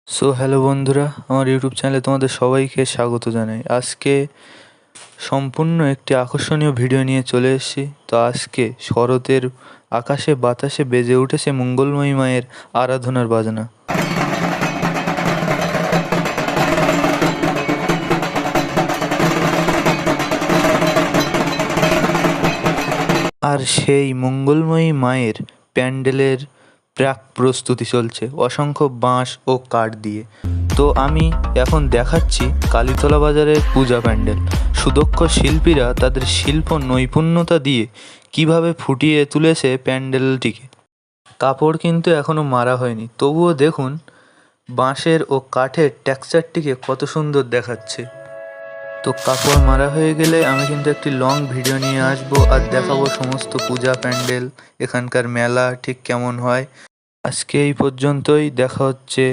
Hello বন্ধুরা, আমার YouTube চ্যানেলে তোমাদের সবাইকে স্বাগত জানাই। আজকে সম্পূর্ণ একটি আকর্ষণীয় ভিডিও নিয়ে চলে এসেছি। তো আজকে শরতের আকাশে বাতাসে বেজে উঠেছে মঙ্গলময়ী মায়ের আরাধনার বাজনা। আর সেই মঙ্গলময়ী মায়ের প্যান্ডেলের প্রাক প্রস্তুতি চলছে অসংখ্য বাঁশ ও কাঠ দিয়ে। তো আমি এখন দেখাচ্ছি কালীতলা বাজারের পূজা প্যান্ডেল। সুদক্ষ শিল্পীরা তাদের শিল্প নৈপুণ্যতা দিয়ে কিভাবে ফুটিয়ে তুলেছে প্যান্ডেলটিকে। কাপড় কিন্তু এখনও মারা হয়নি, তবুও দেখুন বাঁশের ও কাঠের টেক্সচারটিকে কত সুন্দর দেখাচ্ছে। তো কাপড় মারা হয়ে গেলে আমি কিন্তু একটি লং ভিডিও নিয়ে আসবো আর দেখাবো সমস্ত পূজা প্যান্ডেল, এখানকার মেলা ঠিক কেমন হয়। আজকে এই পর্যন্তই, দেখা হচ্ছে